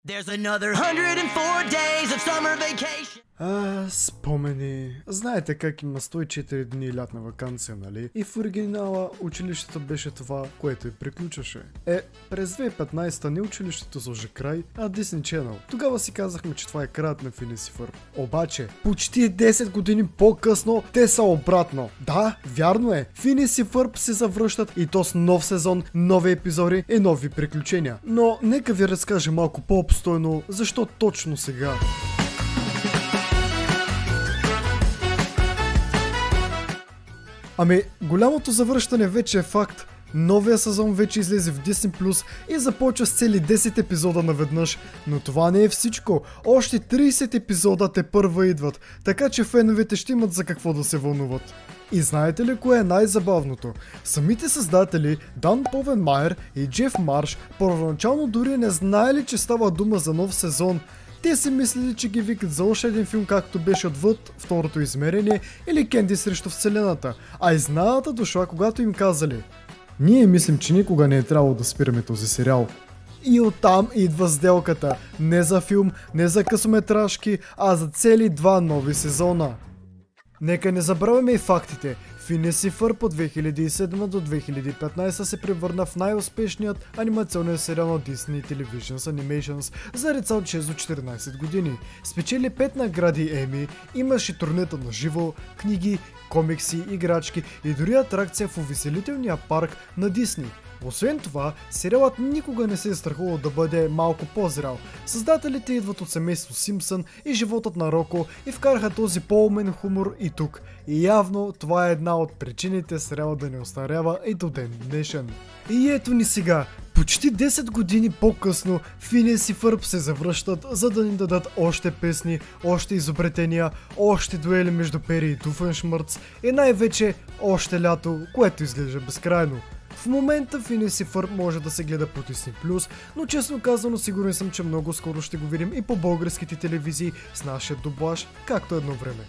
There's another 104 days of summer vacation. Спомени. Знаете как има 104 дни лятна ваканция, нали? И в оригинала училището беше това, което и приключваше. През 2015 не училището сложи край, а Disney Channel. Тогава си казахме, че това е краят на Phineas и Ferb. Обаче, почти 10 години по-късно, те са обратно. Да, вярно е. Phineas и Ferb се завръщат и то с нов сезон, нови епизоди и нови приключения. Но нека ви разкажа малко по-обстойно, защо точно сега. Голямото завръщане вече е факт. Новия сезон вече излезе в Disney+ и започва с цели 10 епизода наведнъж. Но това не е всичко. Още 30 епизода тепърва идват, така че феновете ще имат за какво да се вълнуват. И знаете ли кое е най-забавното? Самите създатели Дан Повенмайер и Джеф Марш първоначално дори не знаели, че става дума за нов сезон. Те си мислили, че ги викат за още един филм, както беше Отвъд второто измерение или Кенди срещу Вселената, а изненадата дошла, когато им казали: ние мислим, че никога не е трябвало да спираме този сериал. И оттам идва сделката. Не за филм, не за късометражки, а за цели 2 нови сезона. Нека не забравяме и фактите. Phineas и Ferb от 2007 до 2015 се превърна в най-успешният анимационен сериал на Disney Television Animations за деца от 6 до 14 години. Спечели 5 награди Еми, имаше турнета на живо, книги, комикси, играчки и дори атракция в увеселителния парк на Disney. Освен това, сериалът никога не се е страхувал да бъде малко по-зрял. Създателите идват от семейство Симпсън и животът на Роко и вкараха този по-умен хумор и тук. И явно това е една от причините сериалът да не остарява и до ден днешен. И ето ни сега, почти 10 години по-късно, Phineas и Ferb се завръщат, за да ни дадат още песни, още изобретения, още дуели между Пери и Дуфеншмърц и най-вече още лято, което изглежда безкрайно. В момента Phineas и Ferb може да се гледа по Disney+, но честно казано сигурен съм, че много скоро ще го видим и по българските телевизии с нашия дублаж, както едно време.